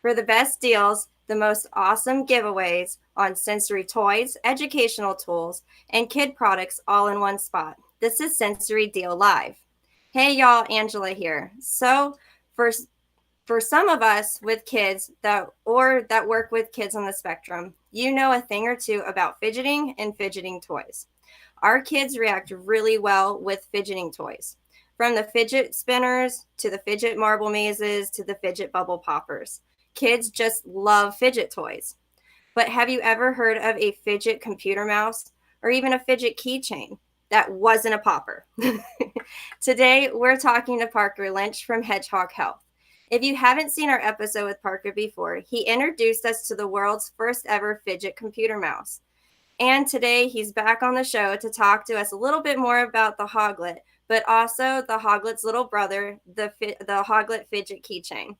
For the best deals, the most awesome giveaways on sensory toys, educational tools, and kid products all in one spot. This is Sensory Deal Live. Hey y'all, Angela here. So, for some of us with kids that work with kids on the spectrum, you know a thing or two about fidgeting and fidgeting toys. Our kids react really well with fidgeting toys. From the fidget spinners to the fidget marble mazes to the fidget bubble poppers. Kids just love fidget toys. But have you ever heard of a fidget computer mouse or even a fidget keychain that wasn't a popper? Today, we're talking to Parker Lynch from Hedgehog Health. If you haven't seen our episode with Parker before, he introduced us to the world's first ever fidget computer mouse. And today he's back on the show to talk to us a little bit more about the Hoglet, but also the Hoglet's little brother, the Hoglet Fidget Keychain.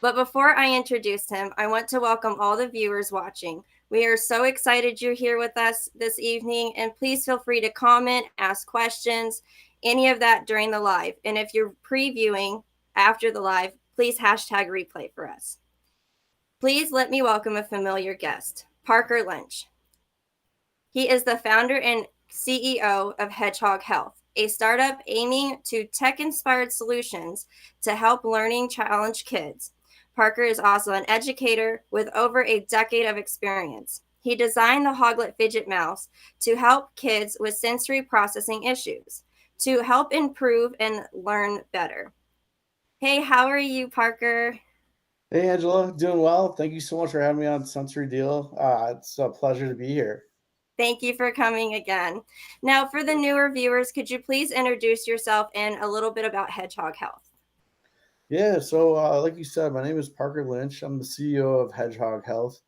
But before I introduce him, I want to welcome all the viewers watching. We are so excited you're here with us this evening, and please feel free to comment, ask questions, any of that during the live. And if you're previewing after the live, please hashtag replay for us. Please let me welcome a familiar guest, Parker Lynch. He is the founder and CEO of Hedgehog Health, a startup aiming to tech-inspired solutions to help learning challenged kids. Parker is also an educator with over a decade of experience. He designed the Hoglet Fidget Mouse to help kids with sensory processing issues, to help improve and learn better. Hey, how are you, Parker? Hey, Angela, doing well. Thank you so much for having me on Sensory Deal. It's a pleasure to be here. Thank you for coming again. Now, for the newer viewers, could you please introduce yourself and a little bit about Hedgehog Health? Yeah, so like you said, my name is Parker Lynch. I'm the CEO of Hedgehog Health.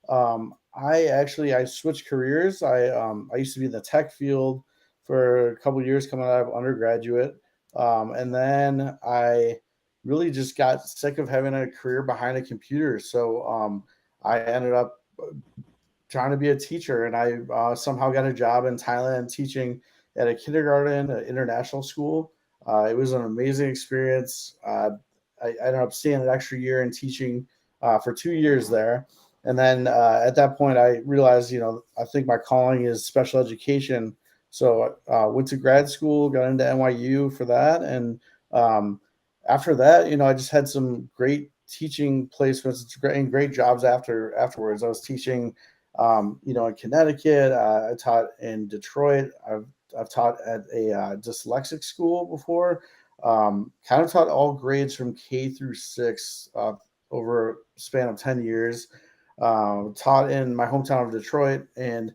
I switched careers. I used to be in the tech field for a couple years coming out of undergraduate, and then I really just got sick of having a career behind a computer. So I ended up trying to be a teacher, and I somehow got a job in Thailand teaching at a kindergarten, an international school. It was an amazing experience. I ended up staying an extra year and teaching for 2 years there. And then at that point, I realized, I think my calling is special education. So went to grad school, got into NYU for that. And after that, I just had some great teaching placements and great jobs afterwards. I was teaching, in Connecticut. I taught in Detroit. I've taught at a dyslexic school before. Kind of taught all grades from K through 6 over a span of 10 years. Taught in my hometown of Detroit. And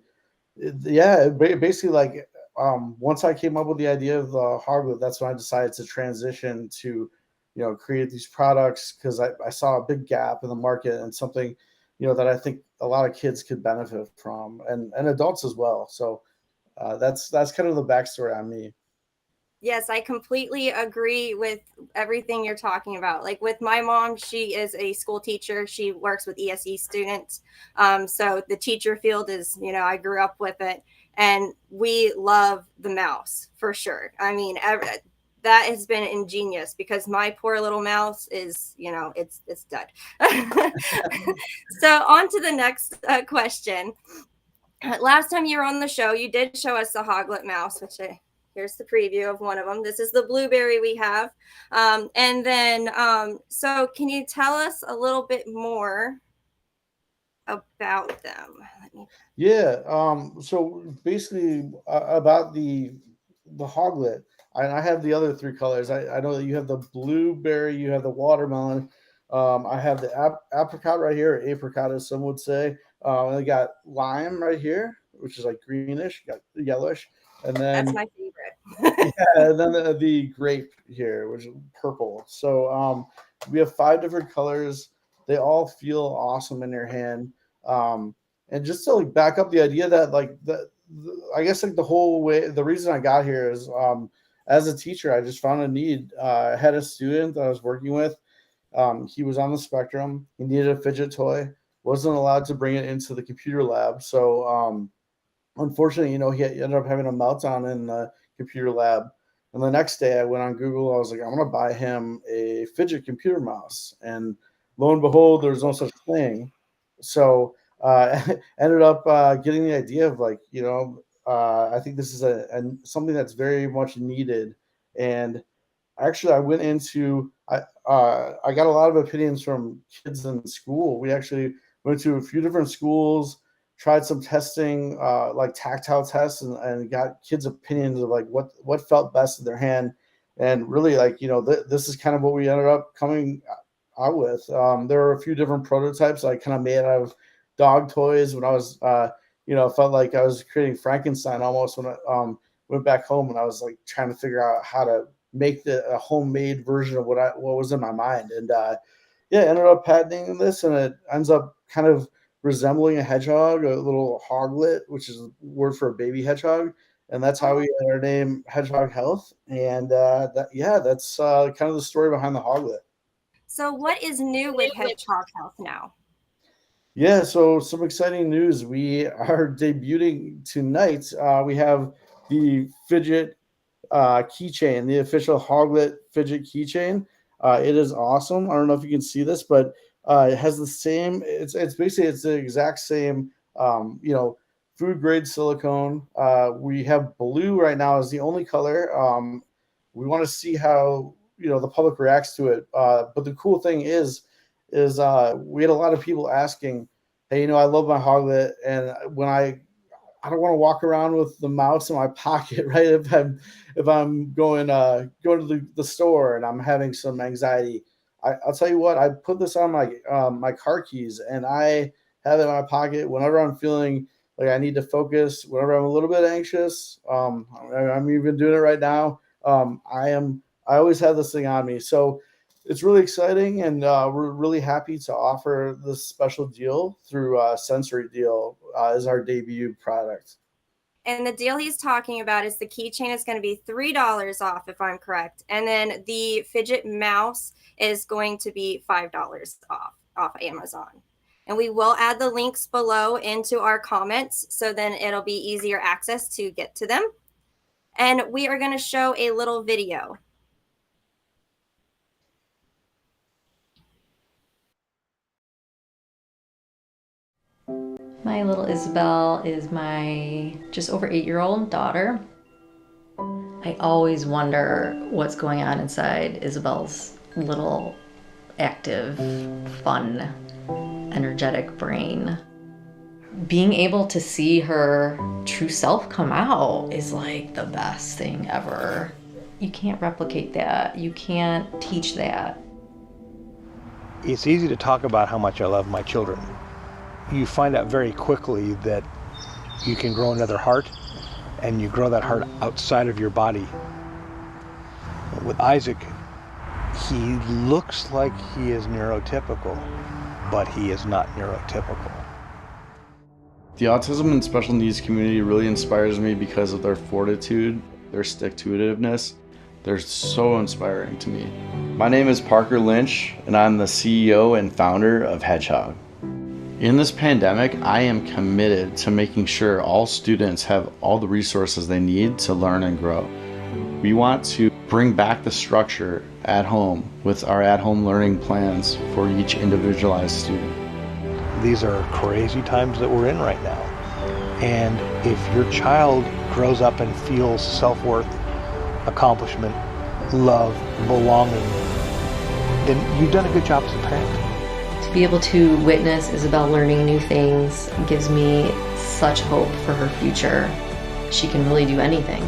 basically, like, once I came up with the idea of the hardware, that's when I decided to transition to, create these products because I saw a big gap in the market and something, that I think a lot of kids could benefit from, and adults as well. So that's kind of the backstory on me. Yes, I completely agree with everything you're talking about. Like with my mom, she is a school teacher. She works with ESE students. So the teacher field is, I grew up with it, and we love the mouse for sure. I mean, that has been ingenious because my poor little mouse is, it's dead. So on to the next question. Last time you were on the show, you did show us the Hoglet mouse, here's the preview of one of them. This is the blueberry we have. And then, so can you tell us a little bit more about them? Yeah. So basically, about the hoglet, I have the other three colors. I know that you have the blueberry, you have the watermelon. I have the apricot right here, or apricot as some would say. And I got lime right here, which is like greenish, got yellowish, and That's then my favorite. yeah, and then the grape here, which is purple. So we have five different colors. They all feel awesome in your hand. And just to like back up the idea that like I guess like the whole way, the reason I got here is as a teacher, I just found a need. I had a student that I was working with. He was on the spectrum. He needed a fidget toy. Wasn't allowed to bring it into the computer lab. So unfortunately, he ended up having a meltdown in the computer lab. And the next day, I went on Google. I was like, I'm going to buy him a fidget computer mouse. And lo and behold, there's no such thing. So ended up getting the idea of like, I think this is a something that's very much needed. And actually, I went into I got a lot of opinions from kids in school. We actually went to a few different schools, tried some testing, like tactile tests, and got kids' opinions of like what felt best in their hand. And really, like, this is kind of what we ended up coming out with. There were a few different prototypes I kind of made out of dog toys when I was, felt like I was creating Frankenstein almost when I went back home, and I was like trying to figure out how to make a homemade version of what was in my mind. And yeah, ended up patenting this, and it ends up kind of resembling a hedgehog, a little hoglet, which is a word for a baby hedgehog. And that's how we got our name, Hedgehog Health. And that's kind of the story behind the hoglet. So, what is new with Hedgehog Health now? Yeah, so some exciting news. We are debuting tonight. We have the fidget keychain, the official Hoglet Fidget Keychain. It is awesome. I don't know if you can see this, but it has the same. It's basically it's the exact same. Food grade silicone. We have blue right now as the only color. We want to see how the public reacts to it. But the cool thing is we had a lot of people asking, "Hey, I love my Hoglet, and when I don't want to walk around with the mouse in my pocket, right? If I'm going to the store and I'm having some anxiety, I'll tell you what, I put this on my car keys, and I have it in my pocket whenever I'm feeling like I need to focus, whenever I'm a little bit anxious. I'm even doing it right now. I always have this thing on me, so it's really exciting, and we're really happy to offer this special deal through Sensory Deal as our debut product. And the deal he's talking about is the keychain is going to be $3 off, if I'm correct. And then the fidget mouse is going to be $5 off Amazon. And we will add the links below into our comments, so then it'll be easier access to get to them. And we are going to show a little video. My little Isabel is my just over 8-year-old daughter. I always wonder what's going on inside Isabel's little active, fun, energetic brain. Being able to see her true self come out is like the best thing ever. You can't replicate that. You can't teach that. It's easy to talk about how much I love my children. You find out very quickly that you can grow another heart, and you grow that heart outside of your body. With Isaac, he looks like he is neurotypical, but he is not neurotypical. The autism and special needs community really inspires me because of their fortitude, their stick-to-itiveness. They're so inspiring to me. My name is Parker Lynch, and I'm the CEO and founder of Hedgehog. In this pandemic, I am committed to making sure all students have all the resources they need to learn and grow. We want to bring back the structure at home with our at-home learning plans for each individualized student. These are crazy times that we're in right now. And if your child grows up and feels self-worth, accomplishment, love, belonging, then you've done a good job as a parent. To be able to witness Isabel learning new things gives me such hope for her future. She can really do anything.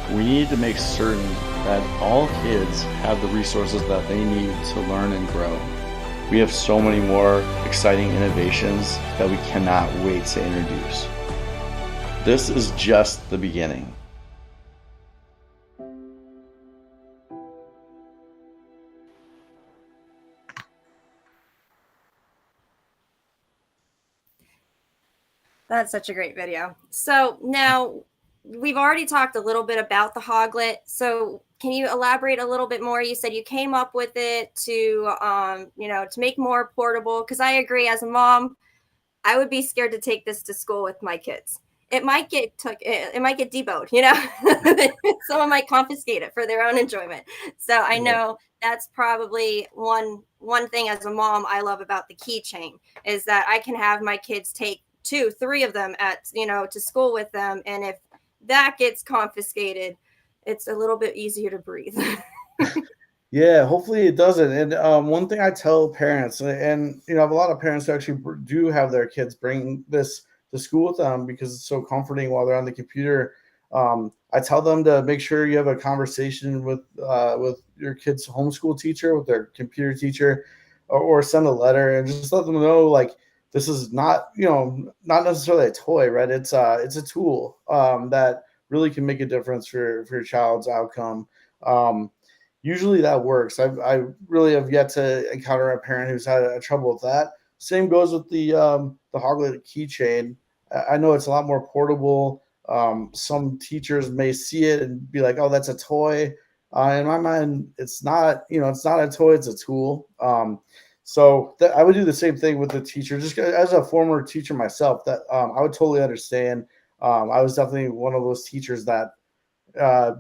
We need to make certain that all kids have the resources that they need to learn and grow. We have so many more exciting innovations that we cannot wait to introduce. This is just the beginning. That's such a great video. So now we've already talked a little bit about the Hoglet. So can you elaborate a little bit more? You said you came up with it to make more portable. Because I agree, as a mom, I would be scared to take this to school with my kids. it might get deboed, someone might confiscate it for their own enjoyment. So I know that's probably one thing as a mom I love about the keychain is that I can have my kids take 2-3 of them to school with them, and if that gets confiscated, it's a little bit easier to breathe. Yeah, hopefully it doesn't. And one thing I tell parents, and I have a lot of parents who actually do have their kids bring this to school with them because it's so comforting while they're on the computer. I tell them to make sure you have a conversation with your kid's homeschool teacher, with their computer teacher, or send a letter and just let them know like this is not not necessarily a toy, right? It's a tool that really can make a difference for your child's outcome. Usually that works. I really have yet to encounter a parent who's had a trouble with that. Same goes with the Hoglet keychain. I know it's a lot more portable. Some teachers may see it and be like, "Oh, that's a toy." In my mind, it's not. It's not a toy. It's a tool. I would do the same thing with the teacher. Just as a former teacher myself, that I would totally understand. I was definitely one of those teachers that uh,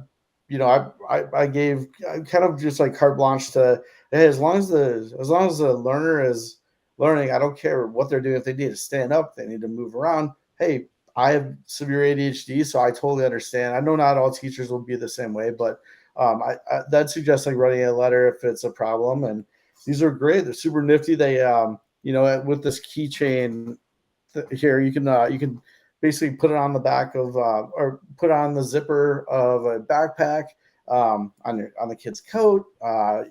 I gave kind of just like carte blanche to, hey, as long as the learner is learning, I don't care what they're doing. If they need to stand up, they need to move around. Hey, I have severe ADHD, so I totally understand. I know not all teachers will be the same way, but that suggests like writing a letter if it's a problem. And these are great. They're super nifty. They with this keychain here, you can basically put it on the back of or put on the zipper of a backpack, on the kid's coat.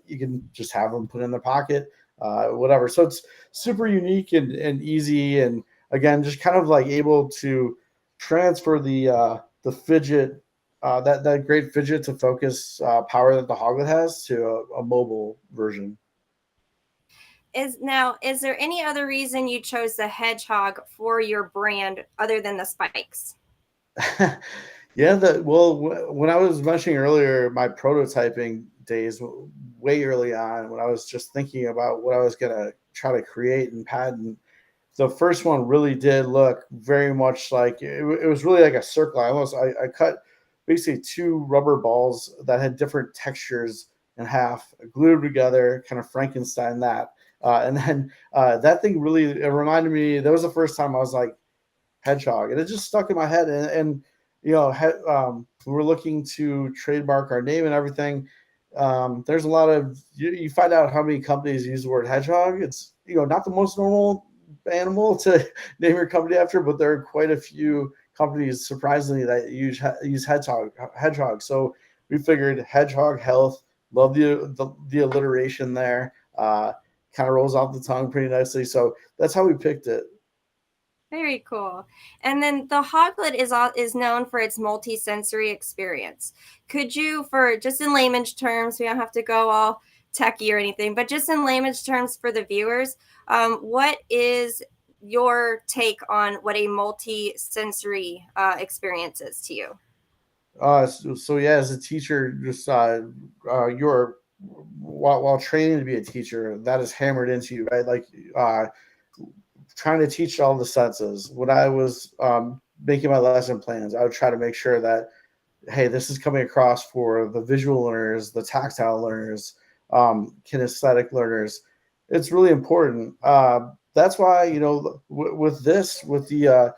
You can just have them put in their pocket, whatever. So it's super unique and easy, and again, just kind of like able to transfer the fidget, that great fidget to focus power that the Hoglet has to a mobile version. Is there any other reason you chose the Hedgehog for your brand other than the spikes? Yeah, when I was mentioning earlier my prototyping days, way early on, when I was just thinking about what I was gonna try to create and patent, the first one really did look very much like it was really like a circle. I cut basically two rubber balls that had different textures in half, glued them together, kind of Frankenstein that. And then that thing really, it reminded me, that was the first time I was like, Hedgehog, and it just stuck in my head. And we were looking to trademark our name and everything. There's a lot of, you find out how many companies use the word hedgehog. It's not the most normal animal to name your company after, but there are quite a few companies, surprisingly, that use hedgehog. So we figured Hedgehog Health. Love the alliteration there. Kind of rolls off the tongue pretty nicely. So that's how we picked it. Very cool. And then the Hoglet is known for its multi-sensory experience. Could you, for just in layman's terms, we don't have to go all techie or anything, but just in layman's terms for the viewers, what is your take on what a multi-sensory experience is to you? So yeah, as a teacher, just you're while training to be a teacher, that is hammered into you, right? Like trying to teach all the senses. When I was making my lesson plans, I would try to make sure that, hey, this is coming across for the visual learners, the tactile learners, kinesthetic learners. It's really important. That's why with the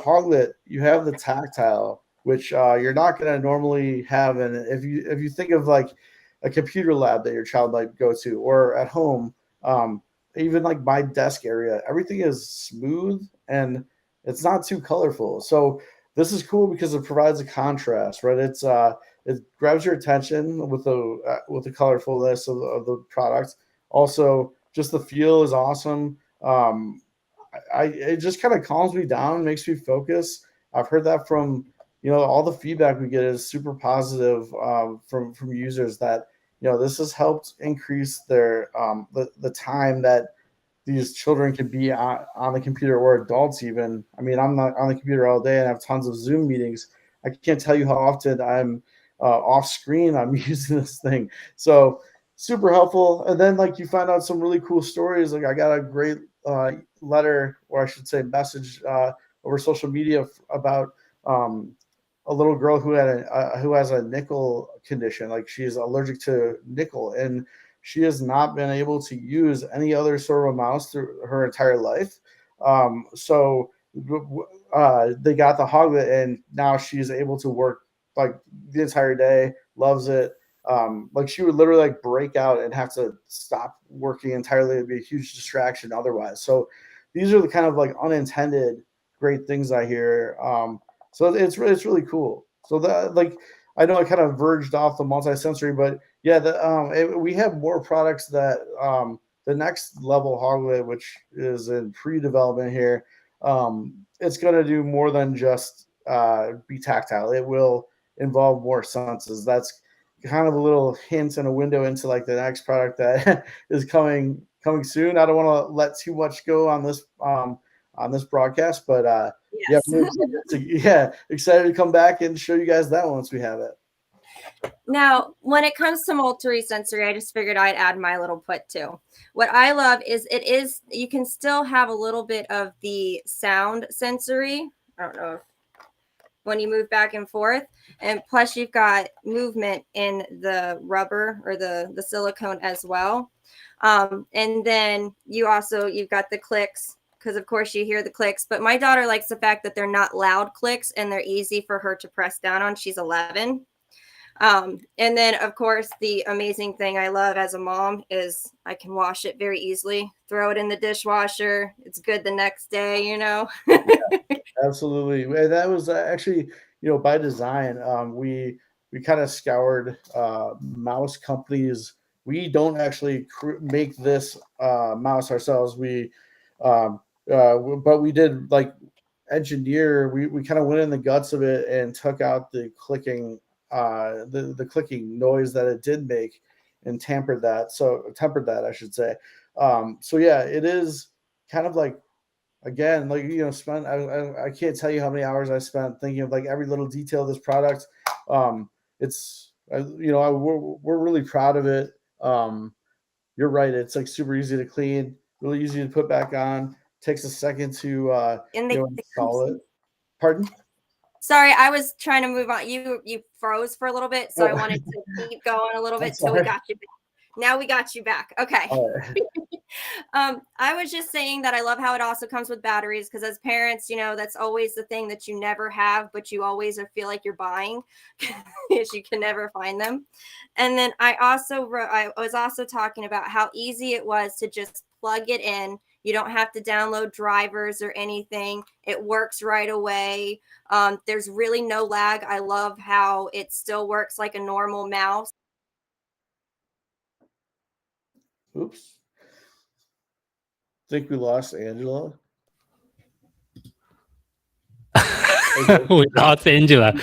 Hoglet, you have the tactile, which you're not going to normally have. And if you think of like a computer lab that your child might go to, or at home, even like my desk area, everything is smooth and it's not too colorful. So this is cool because it provides a contrast, right? It grabs your attention with the colorfulness of the product. Also, just the feel is awesome. It just kind of calms me down, makes me focus. I've heard that from all the feedback we get is super positive from users that this has helped increase their the time that these children can be on the computer, or adults even. I mean, I'm not on the computer all day and I have tons of Zoom meetings. I can't tell you how often I'm off screen. I'm using this thing. So super helpful. And then like you find out some really cool stories. Like I got a great letter, or I should say message, over social media about a little girl who had who has a nickel condition, like she's allergic to nickel, and she has not been able to use any other sort of a mouse through her entire life. So they got the Hoglet, and now she's able to work like the entire day, loves it. Like she would literally like break out and have to stop working entirely. It'd be a huge distraction otherwise. So these are the kind of like unintended great things I hear. So it's really cool. So that, like, I know I kind of verged off the multi-sensory, but yeah, we have more products that the next level Hoglet, which is in pre-development here, it's going to do more than just be tactile. It will involve more senses. That's kind of a little hint and a window into like the next product that is coming soon. I don't want to let too much go on this broadcast, but Yes. excited to come back and show you guys that once we have it. Now, when it comes to multi-sensory, I just figured I'd add my little put too. What I love is you can still have a little bit of the sound sensory. I don't know if when you move back and forth, and plus you've got movement in the rubber or the silicone as well. And then you've got the clicks, because of course you hear the clicks, but my daughter likes the fact that they're not loud clicks and they're easy for her to press down on. She's 11. And then of course the amazing thing I love as a mom is I can wash it very easily, throw it in the dishwasher. It's good the next day, Yeah, absolutely. That was actually, by design. We kind of scoured mouse companies. We don't actually make this mouse ourselves. But we did like engineer. We kind of went in the guts of it and took out the clicking, the clicking noise that it did make, and tempered that, I should say. So yeah, it is kind of like, again, like, I can't tell you how many hours I spent thinking of like every little detail of this product. We're really proud of it. You're right. It's like super easy to clean, really easy to put back on. Takes a second to install it. Pardon? Sorry, I was trying to move on. You froze for a little bit, so I wanted to keep going a little bit till we got you back. Now we got you back. Okay. Right. I was just saying that I love how it also comes with batteries, because as parents, that's always the thing that you never have, but you always feel like you're buying because you can never find them. And then I was also talking about how easy it was to just plug it in. You don't have to download drivers or anything. It works right away. There's really no lag. I love how it still works like a normal mouse. Oops. Think we lost Angela. We lost Angela.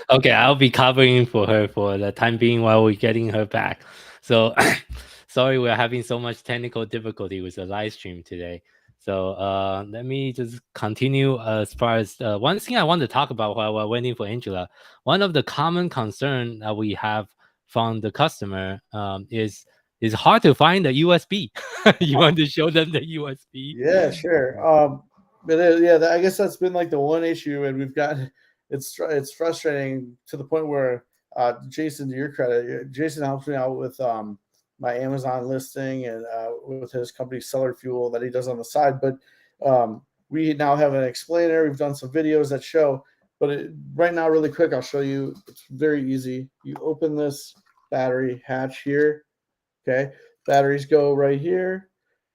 Okay, I'll be covering for her for the time being while we're getting her back. So sorry, we're having so much technical difficulty with the live stream today. So let me just continue as far as one thing I want to talk about while we're waiting for Angela. One of the common concern that we have from the customer is it's hard to find the USB. You want to show them the USB? Yeah, sure. But I guess that's been like the one issue, and we've got it's frustrating to the point where Jason, to your credit, Jason helps me out with my Amazon listing and with his company Seller Fuel that he does on the side. But we now have an explainer. We've done some videos that show. But right now, really quick, I'll show you. It's very easy. You open this battery hatch here. Okay, batteries go right here,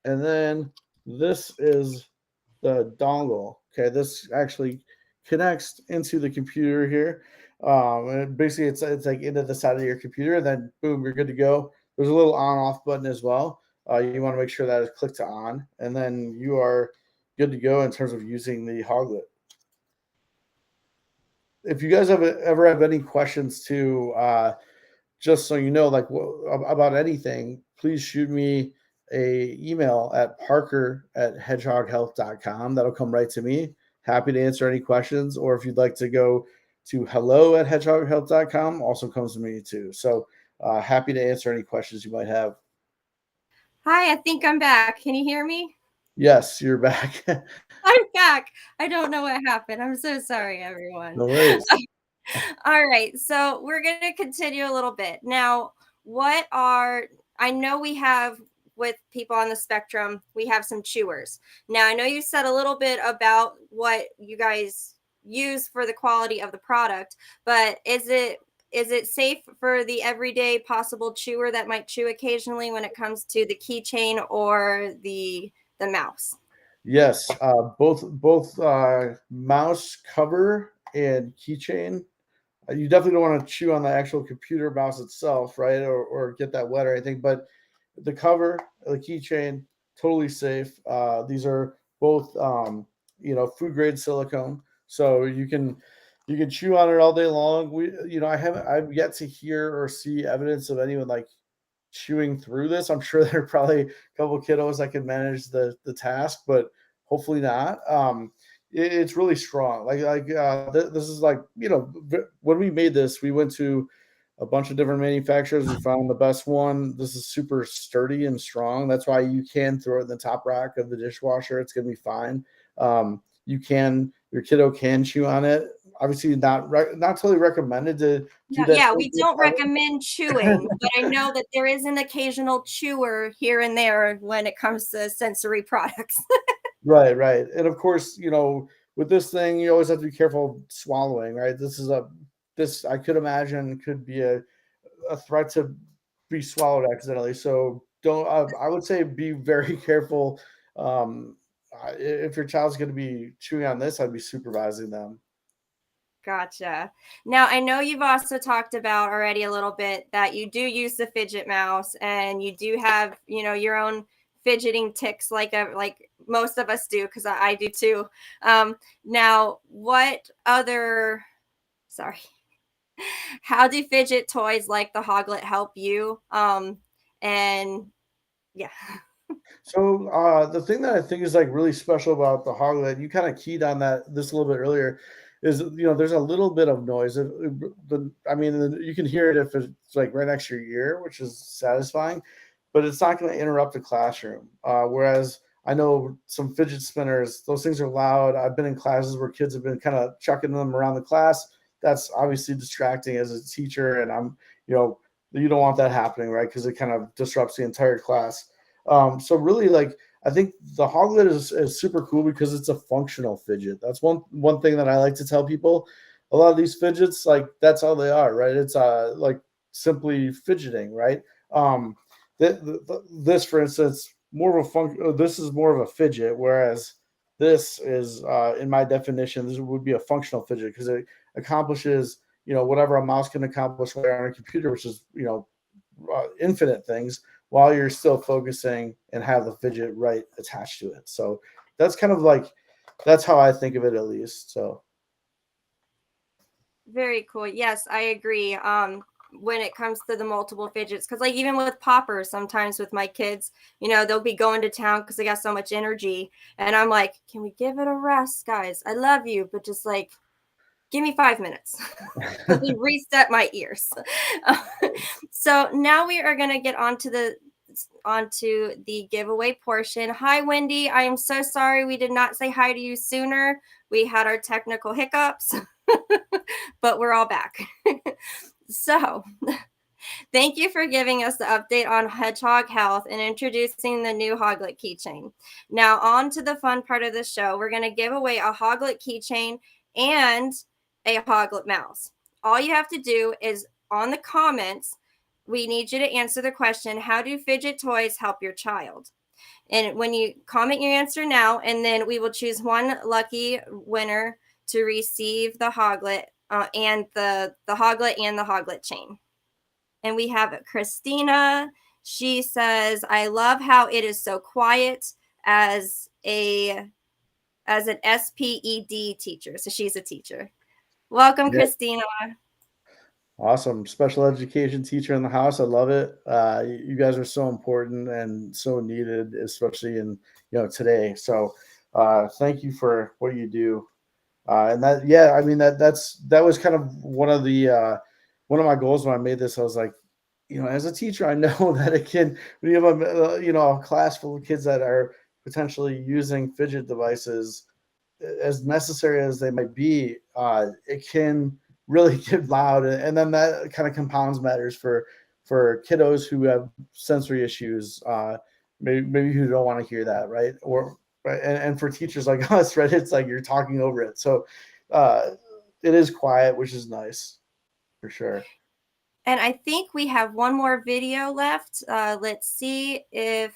and then this is the dongle. Okay, this actually connects into the computer here. And basically, it's like into the side of your computer, and then boom, you're good to go. There's a little on-off button as well. You want to make sure that is clicked to on, and then you are good to go in terms of using the Hoglet. If you guys ever have any questions too, just so you know, like about anything, please shoot me a email at parker@hedgehoghealth.com. That'll come right to me. Happy to answer any questions. Or if you'd like to go to hello@hedgehoghealth.com, also comes to me too. So happy to answer any questions you might have. Hi, I think I'm back. Can you hear me? Yes, you're back. I'm back. I don't know what happened. I'm so sorry, everyone. No worries. All right. So we're going to continue a little bit. Now, I know we have with people on the spectrum, we have some chewers. Now, I know you said a little bit about what you guys use for the quality of the product, but is it safe for the everyday possible chewer that might chew occasionally when it comes to the keychain or the mouse? Yes, both mouse cover and keychain. You definitely don't want to chew on the actual computer mouse itself, right? Or get that wet or anything. But the cover, the keychain, totally safe. These are both, food grade silicone, so you can chew on it all day long. I've yet to hear or see evidence of anyone like chewing through this. I'm sure there are probably a couple of kiddos that can manage the task, but hopefully not. It's really strong. This is like, when we made this, we went to a bunch of different manufacturers. We found the best one. This is super sturdy and strong. That's why you can throw it in the top rack of the dishwasher. It's going to be fine. Your kiddo can chew on it. Obviously not totally recommended to do that. Yeah, we don't recommend chewing, but I know that there is an occasional chewer here and there when it comes to sensory products. Right. And of course, with this thing, you always have to be careful swallowing, right? This I could imagine could be a threat to be swallowed accidentally. So I would say be very careful. If your child's going to be chewing on this, I'd be supervising them. Gotcha. Now, I know you've also talked about already a little bit that you do use the fidget mouse and you do have, your own fidgeting ticks like most of us do, because I do too. Now, how do fidget toys like the Hoglet help you? And yeah. So the thing that I think is like really special about the Hoglet, you kind of keyed on this a little bit earlier, is there's a little bit of noise. You can hear it if it's like right next to your ear, which is satisfying, but it's not going to interrupt the classroom. Whereas I know some fidget spinners, those things are loud. I've been in classes where kids have been kind of chucking them around the class. That's obviously distracting as a teacher, and you don't want that happening, right? Because it kind of disrupts the entire class. So really, like, I think the Hoglet is super cool because it's a functional fidget. That's one thing that I like to tell people. A lot of these fidgets, like, that's all they are, right? It's like simply fidgeting, right? This, for instance, this is more of a fidget, whereas this is, in my definition, this would be a functional fidget because it accomplishes, whatever a mouse can accomplish on a computer, which is, infinite things, while you're still focusing and have the fidget right attached to it. So that's kind of like, that's how I think of it, at least. So very cool. Yes, I agree. When it comes to the multiple fidgets, because like even with poppers, sometimes with my kids, they'll be going to town because they got so much energy, and I'm like, can we give it a rest, guys? I love you, but just like, give me 5 minutes. Let me reset my ears. So now we are going to get onto the giveaway portion. Hi, Wendy. I am so sorry we did not say hi to you sooner. We had our technical hiccups, but we're all back. So thank you for giving us the update on Hedgehog Health and introducing the new Hoglet Keychain. Now on to the fun part of the show. We're going to give away a Hoglet Keychain and a Hoglet mouse. All you have to do is, on the comments, we need you to answer the question, how do fidget toys help your child? And when you comment your answer now, and then we will choose one lucky winner to receive the Hoglet and the Hoglet and the Hoglet chain. And we have Christina. She says, I love how it is so quiet as an SPED teacher. So she's a teacher. Welcome, yeah. Christina. Awesome. Special education teacher in the house. I love it. You guys are so important and so needed, especially in, today. So thank you for what you do. And that, yeah, I mean, that was kind of one of my goals when I made this. I was like, as a teacher, I know that it can, when you have a class full of kids that are potentially using fidget devices, as necessary as they might be, it can really get loud, and then that kind of compounds matters for kiddos who have sensory issues, maybe who don't want to hear that, right? Or and for teachers like us, right? It's like you're talking over it, so it is quiet, which is nice for sure. And I think we have one more video left. Let's see if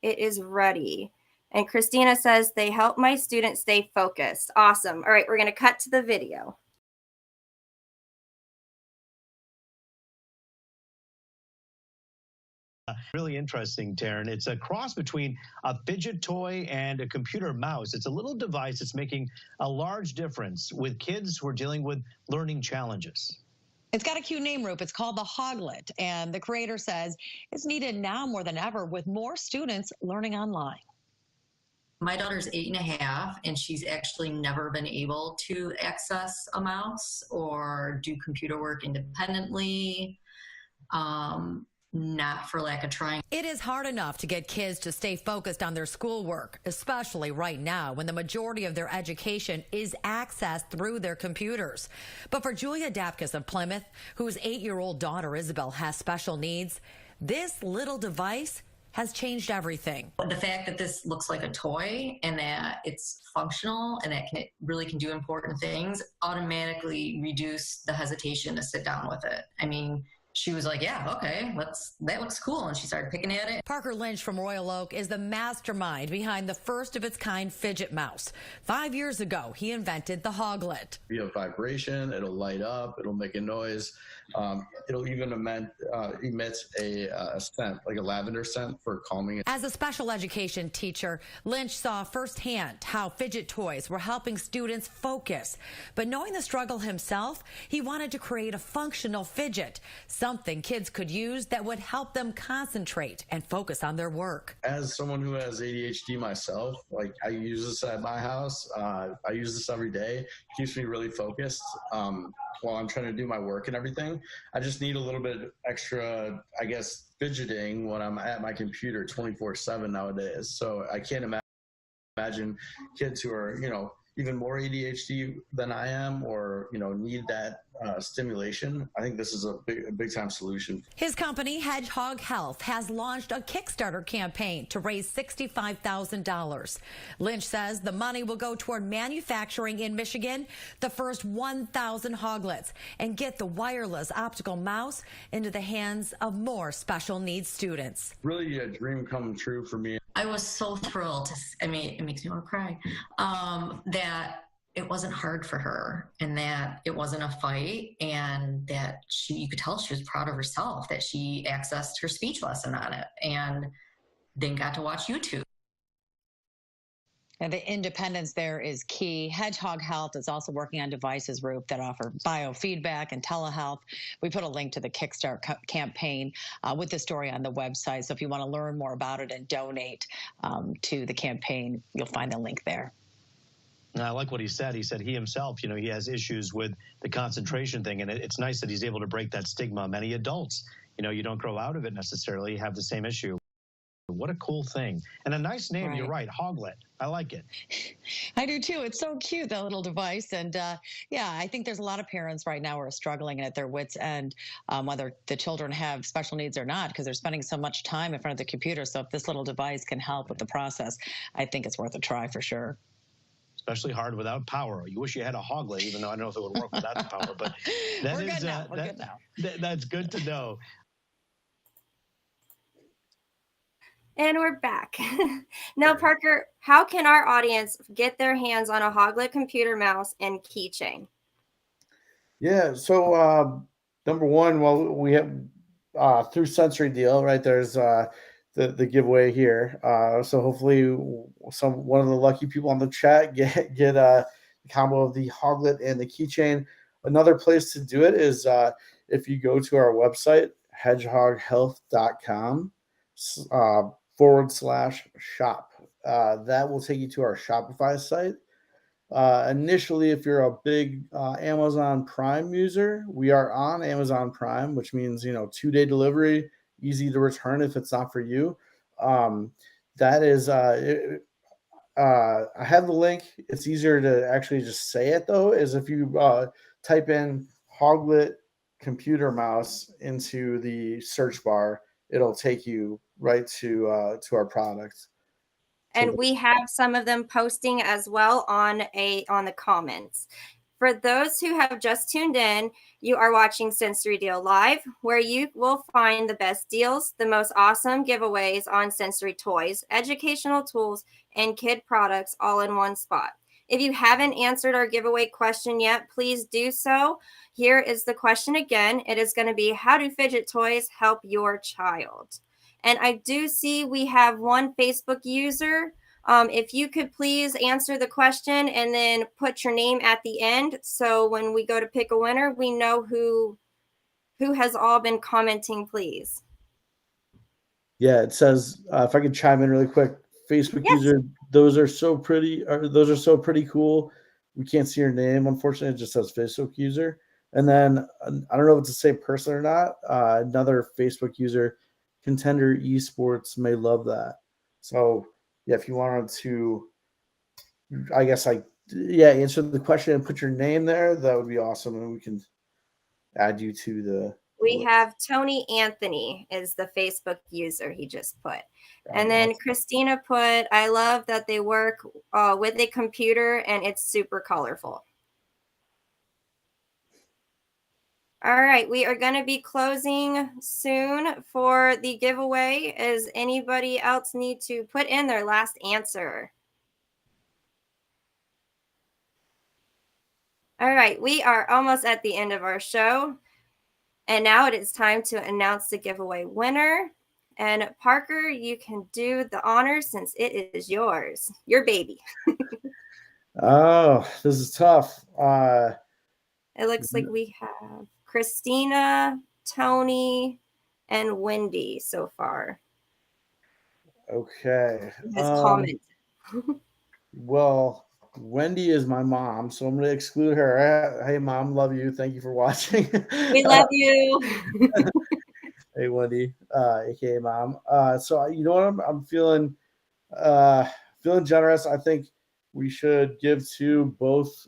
it is ready. And Christina says, they help my students stay focused. Awesome. All right, we're going to cut to the video. Really interesting, Taryn. It's a cross between a fidget toy and a computer mouse. It's a little device that's making a large difference with kids who are dealing with learning challenges. It's got a cute name, Roop. It's called the Hoglet, and the creator says it's needed now more than ever with more students learning online. My daughter's 8.5, and she's actually never been able to access a mouse or do computer work independently. Not for lack of trying. It is hard enough to get kids to stay focused on their schoolwork, especially right now when the majority of their education is accessed through their computers. But for Julia Dapkus of Plymouth, whose 8-year-old daughter Isabel has special needs, this little device has changed everything. The fact that this looks like a toy and that it's functional and that it really can do important things automatically reduce the hesitation to sit down with it. I mean, she was like, yeah, okay, that looks cool. And she started picking at it. Parker Lynch from Royal Oak is the mastermind behind the first of its kind fidget mouse. 5 years ago, he invented the Hoglet. Via vibration, it'll light up, it'll make a noise. It'll even emit a scent, like a lavender scent for calming. As a special education teacher, Lynch saw firsthand how fidget toys were helping students focus. But knowing the struggle himself, he wanted to create a functional fidget, something kids could use that would help them concentrate and focus on their work. As someone who has ADHD myself, like I use this at my house. I use this every day. It keeps me really focused while I'm trying to do my work and everything. I just need a little bit extra, I guess, fidgeting when I'm at my computer 24/7 nowadays. So I can't imagine kids who are, even more ADHD than I am, or, need that stimulation. I think this is a big time solution. His company, Hedgehog Health, has launched a Kickstarter campaign to raise $65,000. Lynch says the money will go toward manufacturing in Michigan the first 1,000 Hoglets and get the wireless optical mouse into the hands of more special needs students. Really a dream come true for me. I was so thrilled. It makes me want to cry. That it wasn't hard for her and that it wasn't a fight, and that you could tell she was proud of herself, that she accessed her speech lesson on it and then got to watch YouTube. And the independence there is key. Hedgehog Health is also working on devices, Roop, that offer biofeedback and telehealth. We put a link to the Kickstarter campaign with the story on the website. So if you want to learn more about it and donate to the campaign, you'll find the link there. I like what he said. He said he himself, he has issues with the concentration thing. And it's nice that he's able to break that stigma. Many adults, you don't grow out of it necessarily, have the same issue. What a cool thing. And a nice name, right. You're right, Hoglet. I like it. I do too. It's so cute, that little device. And yeah, I think there's a lot of parents right now who are struggling at their wits' end, whether the children have special needs or not, because they're spending so much time in front of the computer. So if this little device can help with the process, I think it's worth a try for sure. Especially hard without power. You wish you had a Hoglet, even though I don't know if it would work without the power. But We're good now. That's good to know. And we're back. Now, Parker, how can our audience get their hands on a Hoglet computer mouse and keychain? Yeah, so number one, well, we have through Sensory Deal, right? There's the giveaway here. So hopefully, one of the lucky people on the chat get a combo of the Hoglet and the keychain. Another place to do it is if you go to our website, hedgehoghealth.com. /shop. That will take you to our Shopify site. Initially, if you're a big Amazon Prime user, we are on Amazon Prime, which means 2-day delivery, easy to return if it's not for you. That is, I have the link. It's easier to actually just say it though, is if you type in Hoglet computer mouse into the search bar, it'll take you right to our product. And we have some of them posting as well on the comments. For those who have just tuned in, you are watching Sensory Deal Live, where you will find the best deals, the most awesome giveaways on sensory toys, educational tools, and kid products all in one spot. If you haven't answered our giveaway question yet, please do so. Here is the question again. It is going to be, how do fidget toys help your child? And I do see we have one Facebook user. If you could please answer the question and then put your name at the end, so when we go to pick a winner, we know who has all been commenting, please. Yeah, it says if I could chime in really quick, Facebook Yes. user, those are so pretty. Those are so pretty cool. We can't see your name, unfortunately. It just says Facebook user. And then I don't know if it's the same person or not. Another Facebook user, Contender Esports, may love that. So yeah, if you wanted to, I guess answer the question and put your name there, that would be awesome, and we can add you to the. We have Tony Anthony is the Facebook user he just put. And then Christina put, I love that they work with a computer and it's super colorful. All right, we are going to be closing soon for the giveaway. Does anybody else need to put in their last answer? All right, we are almost at the end of our show. And now it is time to announce the giveaway winner. And Parker, you can do the honors since it is yours, your baby. Oh, this is tough. It looks like we have Christina, Tony, and Wendy so far. Okay. Has commented. Well, Wendy is my mom, so I'm going to exclude her. Hey, Mom, love you. Thank you for watching. We love you. Hey, Wendy, aka Mom. So you know what? I'm feeling generous. I think we should give to both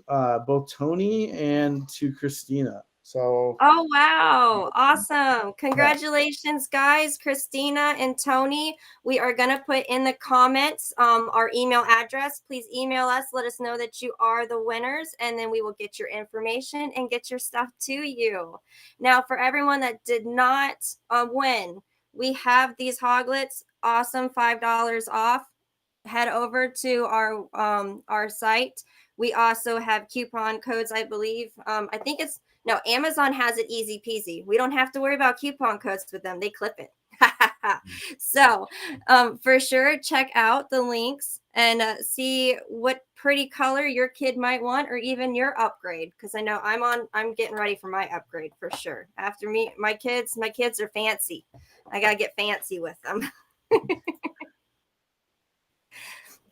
Tony and to Christina. So. Oh, wow. Awesome. Congratulations, guys, Christina and Tony. We are going to put in the comments our email address. Please email us. Let us know that you are the winners, and then we will get your information and get your stuff to you. Now, for everyone that did not win, we have these Hoglets, awesome, $5 off. Head over to our site. We also have coupon codes, I believe. I think it's no, Amazon has it easy peasy. We don't have to worry about coupon codes with them. They clip it. So for sure, check out the links and see what pretty color your kid might want, or even your upgrade. Because I know I'm getting ready for my upgrade for sure. After me, my kids are fancy. I gotta get fancy with them.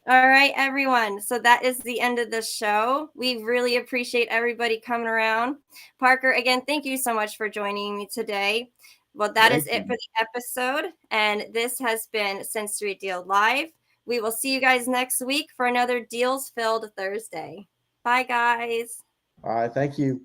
All right, everyone. So that is the end of the show. We really appreciate everybody coming around. Parker, again, thank you so much for joining me today. Well, that is it for the episode. And this has been Sensory Deal Live. We will see you guys next week for another Deals Filled Thursday. Bye, guys. All right. Thank you.